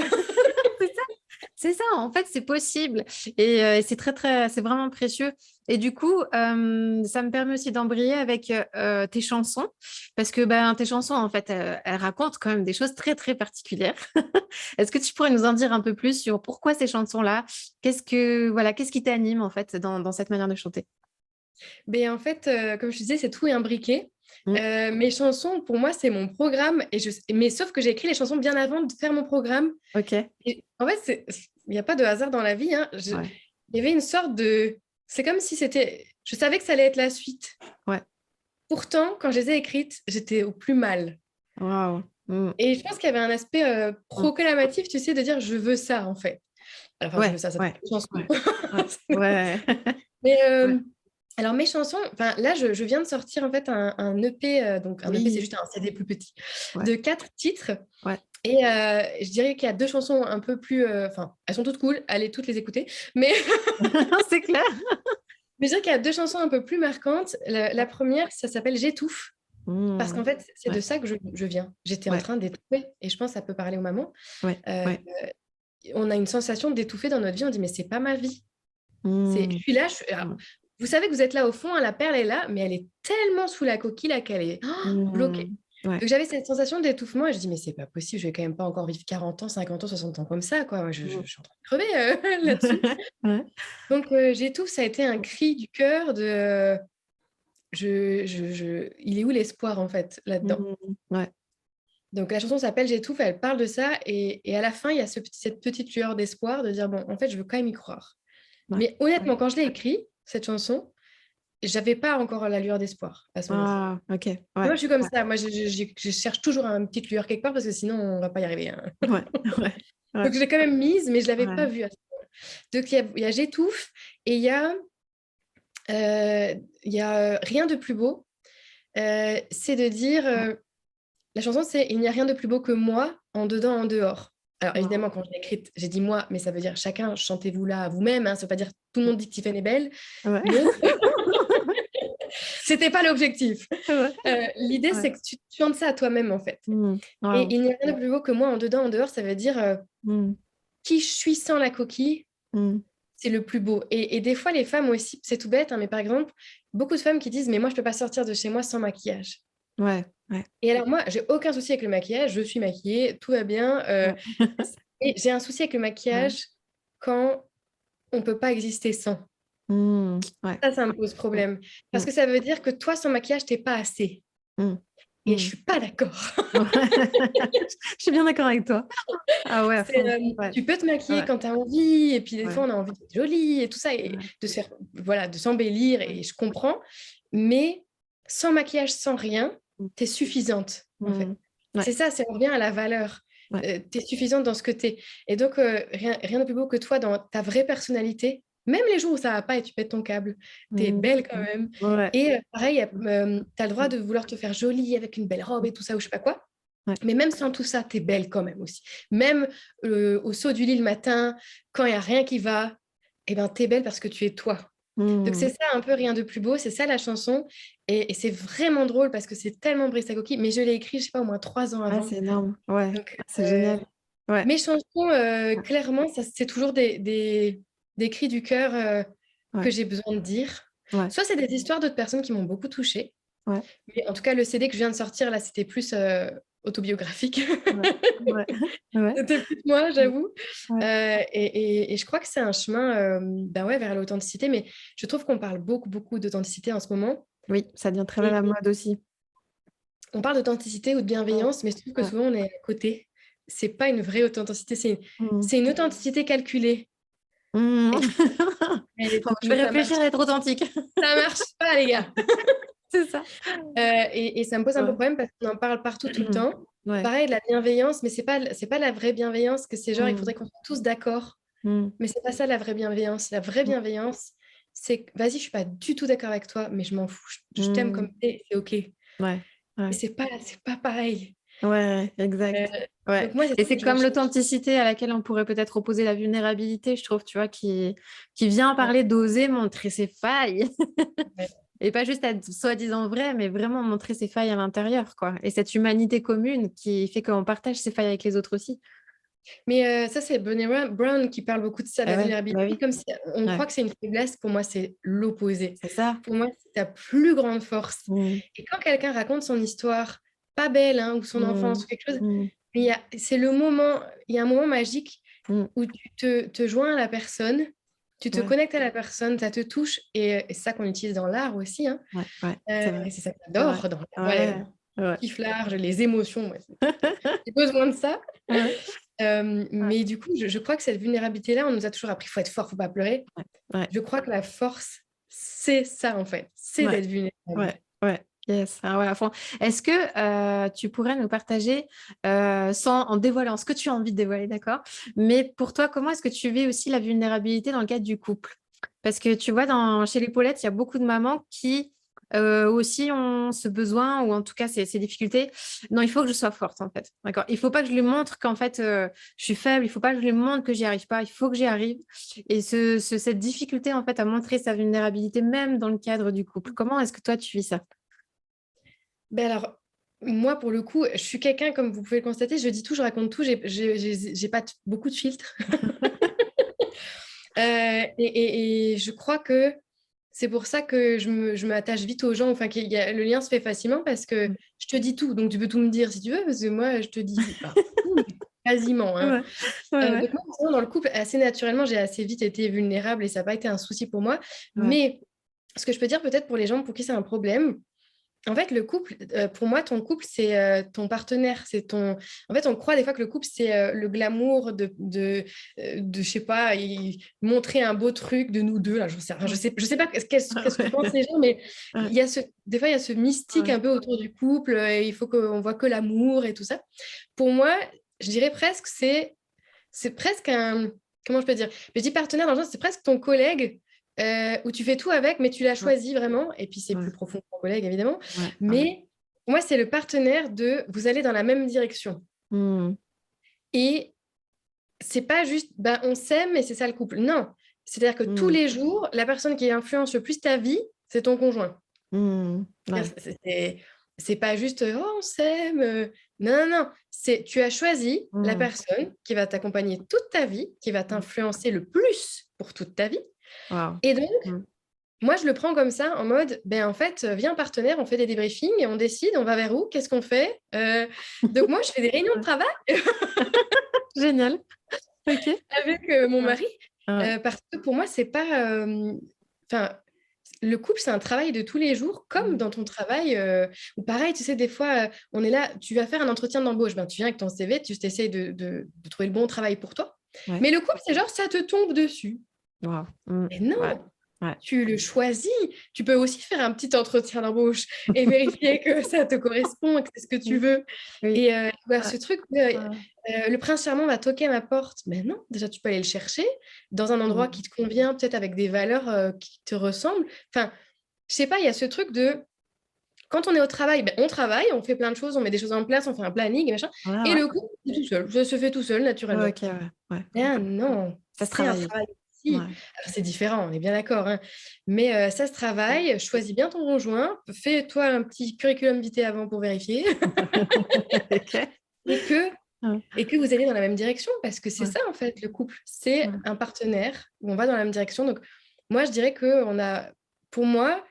c'est ça, en fait, c'est possible. Et c'est très, très, c'est vraiment précieux. Et du coup, ça me permet aussi d'embrayer avec tes chansons, parce que ben, tes chansons, en fait, elles racontent quand même des choses très, très particulières. Est-ce que tu pourrais nous en dire un peu plus sur pourquoi ces chansons-là? Voilà, qu'est-ce qui t'anime, en fait, dans cette manière de chanter? Mais en fait, comme je disais, c'est tout et imbriqué. Mm. Mes chansons, pour moi, c'est mon programme. Mais sauf que j'ai écrit les chansons bien avant de faire mon programme. Ok. Et en fait, il n'y a pas de hasard dans la vie, hein. Ouais. Il y avait une sorte de... C'est comme si c'était... Je savais que ça allait être la suite. Ouais. Pourtant, quand je les ai écrites, j'étais au plus mal. Waouh. Mm. Et je pense qu'il y avait un aspect Mm. proclamatif, tu sais, de dire je veux ça, en fait. Enfin, je veux Ouais. ça Ouais. dépend des chansons. Ouais. Ouais. Ouais. Mais Ouais. alors, mes chansons, enfin, là, je viens de sortir en fait un EP, donc un EP, c'est Oui. juste un CD plus petit, Ouais. de 4 titres. Ouais. Et je dirais qu'il y a 2 chansons un peu plus. Enfin, elles sont toutes cool, allez toutes les écouter. Mais, C'est clair. mais je dirais qu'il y a 2 chansons un peu plus marquantes. La Ouais. première, ça s'appelle J'étouffe. Parce qu'en Mm. fait, c'est de Ouais. ça que je viens. J'étais en Ouais. train d'étouffer. Et je pense que ça peut parler aux mamans. Ouais. Euh, Ouais. on a une sensation d'étouffer dans notre vie. On dit, mais c'est pas ma vie. Je Mm. suis là. Alors, Mm. vous savez que vous êtes là au fond, hein, la perle est là, mais elle est tellement sous la coquille là qu'elle est bloquée. Mm. Ouais. Donc j'avais cette sensation d'étouffement et je dis, mais c'est pas possible, je vais quand même pas encore vivre 40 ans, 50 ans, 60 ans comme ça, quoi. Moi, je Mm. suis en train de crever là-dessus. Ouais. Donc j'étouffe, ça a été un cri du cœur de il est où l'espoir en fait là-dedans? Mm. Ouais. Donc la chanson s'appelle J'étouffe, elle parle de ça et à la fin, il y a cette petite lueur d'espoir de dire, bon, en fait, je veux quand même y croire. Ouais. Mais Ouais. honnêtement, quand je l'ai écrit, cette chanson, j'avais pas encore la lueur d'espoir à ce moment-là. Ah, ok. Moi, Ouais. je suis comme Ouais. ça. Moi, je cherche toujours une petite lueur quelque part parce que sinon, on va pas y arriver, hein. Ouais. Ouais. Donc, Ouais. je l'ai quand même mise, mais je l'avais pas Ouais. vue à ce moment-là. Donc, il y a J'étouffe et il y a Rien de plus beau. C'est de dire, la chanson, c'est Il n'y a rien de plus beau que moi, en dedans, en dehors. Alors, Ouais. évidemment, quand je l'ai écrite, j'ai dit moi, mais ça veut dire chacun, chantez-vous là à vous-même, hein. Ça veut pas dire tout le monde dit que Tiffany est belle. Ouais. Non, c'était pas l'objectif. Ouais. L'idée, Ouais. c'est que tu chantes ça à toi-même, en fait. Mm. Et Wow. il n'y a rien de plus beau que moi, en dedans, en dehors, ça veut dire Mm. qui je suis sans la coquille, Mm. c'est le plus beau. Et des fois, les femmes aussi, c'est tout bête, hein, mais par exemple, beaucoup de femmes qui disent, mais moi, je peux pas sortir de chez moi sans maquillage. Ouais. Ouais. Et alors, moi, j'ai aucun souci avec le maquillage, je suis maquillée, tout va bien. Ouais. Et j'ai un souci avec le Ouais. maquillage quand on peut pas exister sans. Mm. Ouais. Ça me pose problème. Parce Mm. que ça veut dire que toi, sans maquillage, t'es pas assez. Mm. Et je Mm. suis pas d'accord. Ouais. Je suis bien d'accord avec toi. Ah ouais, à fond. Ouais. Tu peux te maquiller Ouais. quand tu as envie, et puis des fois Ouais. on a envie d'être jolie et tout ça, et Ouais. de se faire, voilà, de s'embellir, Ouais. et je comprends, mais sans maquillage, sans rien, Mm. tu es suffisante, en fait. Mm. Ouais. C'est ça, on revient à la valeur. Ouais. Tu es suffisante dans ce que tu es. Et donc, rien de plus beau que toi dans ta vraie personnalité, même les jours où ça va pas et tu pètes ton câble, t'es Mm. belle quand même. Ouais. Et pareil, t'as le droit de vouloir te faire jolie avec une belle robe et tout ça, ou je sais pas quoi. Ouais. Mais même sans tout ça, t'es belle quand même aussi. Même au saut du lit le matin, quand il n'y a rien qui va, eh ben, t'es belle parce que tu es toi. Donc Mm. c'est ça un peu rien de plus beau, c'est ça la chanson. Et c'est vraiment drôle parce que c'est tellement Brice Coquille, mais je l'ai écrit, je sais pas, au moins 3 ans Ah, avant. c'est énorme. Ouais, Donc ah, c'est génial. Ouais. mes chansons, clairement, ça, c'est toujours des cris du cœur Ouais. que j'ai besoin de dire. Ouais. Soit c'est des histoires d'autres personnes qui m'ont beaucoup touchée. Ouais. Mais en tout cas, le CD que je viens de sortir, là, c'était plus autobiographique. Ouais. Ouais. Ouais. C'était plus moi, j'avoue. Ouais. Et je crois que c'est un chemin ben ouais, vers l'authenticité, mais je trouve qu'on parle beaucoup, beaucoup d'authenticité en ce moment. Oui, ça devient très à Et la mode aussi. on parle d'authenticité ou de Ouais. bienveillance, mais je trouve que Ouais. souvent on est à côté. C'est pas une vraie authenticité, Mm. c'est une authenticité calculée. Mm. Et, donc, Je vais ça marche, réfléchir à être authentique. ça marche pas, les gars. C'est ça. Et ça me pose un peu Ouais. problème parce qu'on en parle partout tout le temps. Ouais. Pareil, de la bienveillance, mais c'est pas la vraie bienveillance, que c'est genre, il Mm. faudrait qu'on soit tous d'accord. Mm. Mais c'est pas ça la vraie bienveillance. La vraie bienveillance, c'est que, vas-y, je suis pas du tout d'accord avec toi, mais je m'en fous. Je t'aime Mm. comme t'es, c'est OK. Ouais. Mais Ouais. c'est pas pareil. Ouais, Euh, exact. Ouais. donc moi, c'est Et ça c'est que je comme recherche. l'authenticité à laquelle on pourrait peut-être opposer la vulnérabilité, je trouve, tu vois, qui vient Ouais, parler d'oser montrer ses failles. ouais. Et pas juste être soi-disant vrai, mais vraiment montrer ses failles à l'intérieur, quoi. Et cette humanité commune qui fait qu'on partage ses failles avec les autres aussi. Mais ça, c'est Brené Brown qui parle beaucoup de ça, de Ah la ouais, bah vulnérabilité, oui. comme si on Ouais, croit que c'est une faiblesse. Pour moi, c'est l'opposé. c'est ça. Pour moi, c'est ta plus grande force. Mm, Et quand quelqu'un raconte son histoire, pas belle, hein, ou son mm, enfance, ou quelque chose, mm, c'est le moment, il y a un moment magique mm. où tu te joins à la personne, tu te Ouais, connectes à la personne, ça te touche, et c'est ça qu'on utilise dans l'art aussi, hein. ouais, ouais, c'est Et vrai. c'est ça que C'est vrai. j'adore dans l'art. Ouais, Ouais, ouais. kiffe l'art, les émotions, ouais, j'ai besoin de ça. Ouais, ouais, Mais du coup, je crois que cette vulnérabilité-là, on nous a toujours appris, faut être fort, faut pas pleurer. ouais, Je crois que la force, c'est ça en fait, c'est ouais, d'être vulnérable. ouais, ouais. Yes, ah ouais, à fond. Est-ce que tu pourrais nous partager, sans en dévoilant ce que tu as envie de dévoiler, d'accord? Mais pour toi, comment est-ce que tu vis aussi la vulnérabilité dans le cadre du couple? Parce que tu vois, chez les Paulettes, il y a beaucoup de mamans qui aussi ont ce besoin, ou en tout cas ces difficultés. Non, il faut que je sois forte, en fait. D'accord? Il faut pas que je lui montre qu'en fait, je suis faible. Il faut pas que je lui montre que j'y arrive pas. Il faut que j'y arrive. Et cette difficulté, en fait, à montrer sa vulnérabilité, même dans le cadre du couple. Comment est-ce que toi, tu vis ça? Ben alors, moi, pour le coup, je suis quelqu'un, comme vous pouvez le constater, je dis tout, je raconte tout, j'ai pas beaucoup de filtres. Et je crois que c'est pour ça que je m'attache vite aux gens, enfin, le lien se fait facilement parce que Mm. je te dis tout, donc tu peux tout me dire si tu veux, parce que moi, je te dis pas tout, mais quasiment, hein. Ouais, ouais, ouais. Donc moi, sinon, dans le couple, assez naturellement, j'ai assez vite été vulnérable et ça n'a pas été un souci pour moi. Ouais. Mais ce que je peux dire peut-être pour les gens pour qui c'est un problème, en fait, le couple, pour moi, ton couple, c'est ton partenaire. En fait, on croit des fois que le couple, c'est le glamour je sais pas, montrer un beau truc de nous deux. Là, je sais pas qu'est-ce que pensent les gens, mais Ouais, des fois, il y a ce mystique ouais, un peu autour du couple. Et il faut qu'on voit que l'amour et tout ça. Pour moi, je dirais presque, c'est presque un. Comment je peux dire? Je dis partenaire dans le sens, c'est presque ton collègue où tu fais tout avec, mais tu l'as ouais, choisi vraiment. Et puis, c'est ouais, plus profond que ton collègue, évidemment. ouais, ouais. Mais moi, c'est le partenaire de vous allez dans la même direction. Mm, Et c'est pas juste, ben, on s'aime et c'est ça le couple. Non. C'est-à-dire que tous mm, les jours, la personne qui influence le plus ta vie, c'est ton conjoint. mm. Ouais. C'est pas juste oh, on s'aime. Non, non, non. Tu as choisi la Mm. personne qui va t'accompagner toute ta vie, qui va t'influencer le plus pour toute ta vie. Wow. Et donc, Mm. moi, je le prends comme ça, en mode, ben en fait, viens partenaire, on fait des débriefings et on décide, on va vers où, qu'est-ce qu'on fait. Donc moi, je fais des réunions de Ouais. travail Génial. Ok. avec mon Ouais. mari, Ouais. parce que pour moi, c'est pas... Enfin, le couple, c'est un travail de tous les jours, comme Mm. dans ton travail. Ou pareil, tu sais, des fois, on est là, tu vas faire un entretien d'embauche, ben, tu viens avec ton CV, tu essayes de trouver le bon travail pour toi. Ouais. Mais le couple, c'est genre, ça te tombe dessus. Wow. Mm. Mais Ouais. non, Ouais. tu le choisis. Tu peux aussi faire un petit entretien d'embauche et vérifier que ça te correspond et que c'est ce que tu veux. Oui. Et Ouais. ce truc, Ouais. le prince charmant va toquer à ma porte. Mais non, déjà, tu peux aller le chercher dans un endroit qui te convient, peut-être avec des valeurs qui te ressemblent. Enfin, je sais pas, il y a ce truc de quand on est au travail, ben, on travaille, on fait plein de choses, on met des choses en place, on fait un planning et machin. Ouais, Et ouais. le coup, c'est tout seul. Ça se fait tout seul, naturellement. Ok, ouais. Ouais. Ah non, Ça se c'est un travaille. travail aussi. Ouais. Alors, c'est différent, on est bien d'accord, hein. Mais ça se travaille. Choisis bien ton conjoint. Fais-toi un petit curriculum vitae avant pour vérifier. Ok. et que, Ouais. et que vous allez dans la même direction. Parce que c'est Ouais. ça, en fait, le couple. C'est Ouais. un partenaire où on va dans la même direction. Donc, moi, je dirais que pour moi,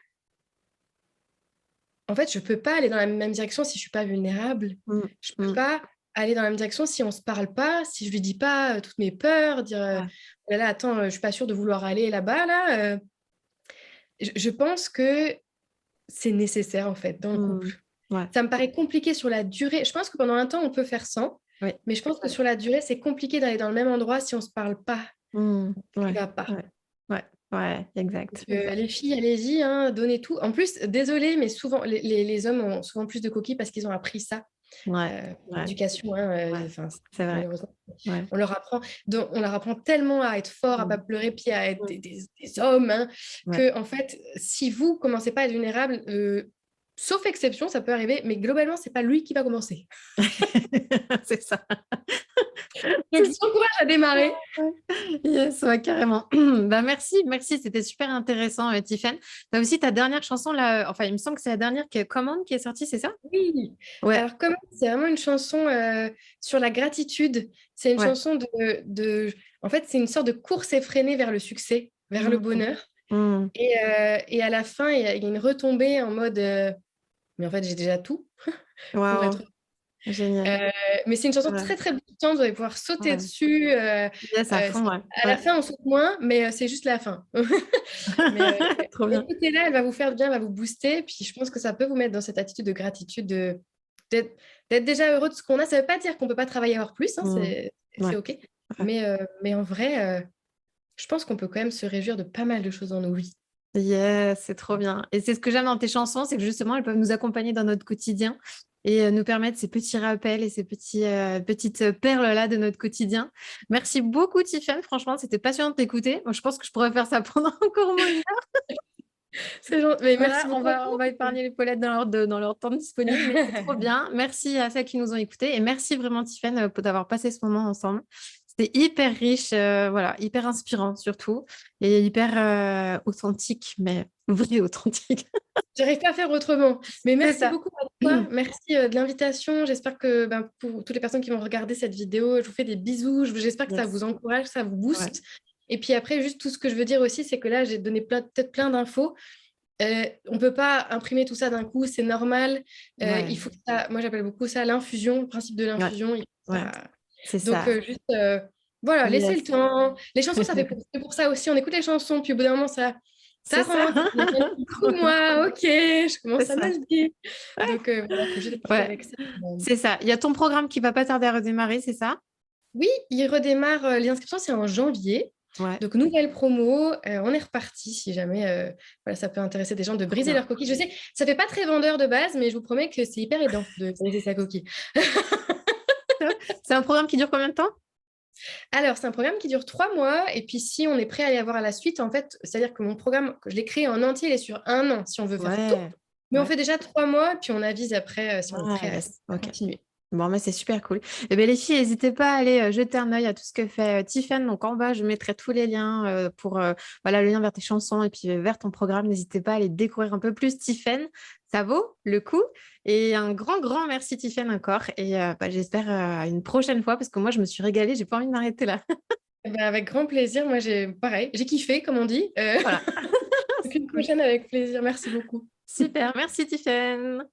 en fait, je ne peux pas aller dans la même direction si je ne suis pas vulnérable. Mm, Je ne peux mm. pas aller dans la même direction si on ne se parle pas, si je ne lui dis pas toutes mes peurs, dire Ouais. oh là là, attends, je ne suis pas sûre de vouloir aller là-bas. Là, je pense que c'est nécessaire, en fait, dans le couple. Mm. Ouais. Ça me paraît compliqué sur la durée. Je pense que pendant un temps, on peut faire sans, Oui. mais je pense que sur la durée, c'est compliqué d'aller dans le même endroit si on ne se parle pas. Mm. Il ne Ouais. va pas. Ouais. Ouais. Ouais. Donc, Exact. Exact. les filles, allez-y, hein, donnez tout. En plus, désolé, mais souvent, les hommes ont souvent plus de coquilles parce qu'ils ont appris ça. Ouais. Ouais. L'éducation, hein, Ouais. enfin, C'est vrai. malheureusement, Ouais. on leur apprend, on leur apprend tellement à être fort, à Mm. pas pleurer, puis à être Mm. des hommes, hein, Ouais. que en fait, si vous commencez pas à être vulnérable, sauf exception, ça peut arriver, mais globalement, c'est pas lui qui va commencer. C'est ça. Donc, je vous encourage à démarrer. Ouais. Yes, ouais, carrément. Bah, merci, merci, c'était super intéressant, Tiffen. Tu as aussi ta dernière chanson là, enfin, il me semble que c'est la dernière qui est Command qui est sortie, c'est ça? Oui. Ouais, Alors, comme c'est vraiment une chanson sur la gratitude, c'est une ouais. chanson en fait, c'est une sorte de course effrénée vers le succès, vers le Mm, bonheur. mm. Et à la fin, il y a une retombée en mode mais en fait, j'ai déjà tout pour Waouh, être. génial. Euh, mais c'est une chanson Ouais, très, très boostante. Vous allez pouvoir sauter ouais. dessus. Yes, à fond, ouais. À la Ouais. fin, on saute moins, mais c'est juste la fin. Mais Trop bien. écoutez-la, elle va vous faire du bien, elle va vous booster. Puis je pense que ça peut vous mettre dans cette attitude de gratitude, d'être déjà heureux de ce qu'on a. Ça ne veut pas dire qu'on ne peut pas travailler à avoir plus, hein, Mm. c'est Ouais, OK. ouais. Mais en vrai, je pense qu'on peut quand même se réjouir de pas mal de choses dans nos vies. Yes, c'est trop bien. Et c'est ce que j'aime dans tes chansons, c'est que justement, elles peuvent nous accompagner dans notre quotidien et nous permettre ces petits rappels et ces petites perles-là de notre quotidien. Merci beaucoup, Tiffany. Franchement, c'était passionnant de t'écouter. Moi, je pense que je pourrais faire ça pendant encore au moins une heure. C'est gentil. Mais merci Voilà, on beaucoup. va, on va épargner les polettes dans leur temps disponible, mais c'est trop bien. Merci à celles qui nous ont écoutés et merci vraiment, Tiffany, d'avoir passé ce moment ensemble. C'était hyper riche, voilà, hyper inspirant surtout et hyper authentique, mais vrai authentique. J'arrive pas à faire autrement. Mais C'est merci ça. beaucoup à toi. Merci de l'invitation. J'espère que pour toutes les personnes qui vont regarder cette vidéo, je vous fais des bisous. J'espère que ça vous Yes. encourage, ça vous Ouais. booste. Et puis après, juste tout ce que je veux dire aussi, c'est que là, j'ai donné peut-être plein d'infos. On ne peut pas imprimer tout ça d'un coup, c'est normal. Ouais. Il faut que ça, moi, j'appelle beaucoup ça l'infusion, le principe de Ouais. l'infusion. Ouais. C'est Donc, ça. juste, voilà, laissez le Yes. temps. Les chansons, c'est pour ça aussi. On écoute les chansons, puis au bout d'un moment, ça C'est ça. rentre. Trop bien. Moi, ok, je C'est commence à ça. mal dire. Ouais. Donc, voilà, faut juste être cool Ouais. avec ça. C'est ça. Il y a ton programme qui va pas tarder à redémarrer, c'est ça? Oui, il redémarre. Les inscriptions, c'est en janvier. Ouais. Donc, nouvelle promo. On est reparti si jamais voilà, ça peut intéresser des gens de Trop briser bien. leur coquille. Je sais, ça fait pas très vendeur de base, mais je vous promets que c'est hyper aidant de briser sa coquille. Top. C'est un programme qui dure combien de temps? Alors, c'est un programme qui dure 3 mois. Et puis, si on est prêt à aller voir à la suite, en fait, c'est-à-dire que mon programme, que je l'ai créé en entier, il est sur 1 an si on veut faire tout. Ouais. Mais on Ouais. fait déjà 3 mois, puis on avise après si on est Ah, prêt yes. à Ok. continuer. Bon, mais c'est super cool. Et bien, les filles, n'hésitez pas à aller jeter un œil à tout ce que fait Tiffen. Donc, en bas, je mettrai tous les liens pour voilà, le lien vers tes chansons et puis vers ton programme. N'hésitez pas à aller découvrir un peu plus Tiffen. Ça vaut le coup. Et un grand, grand merci, Tiffen, encore. Et j'espère une prochaine fois parce que moi, je me suis régalée. J'ai pas envie de m'arrêter là. Eh ben, avec grand plaisir. Moi, pareil, j'ai kiffé, comme on dit. Voilà, Donc, c'est une cool. prochaine avec plaisir. Merci beaucoup. Super. Merci, Tiffen.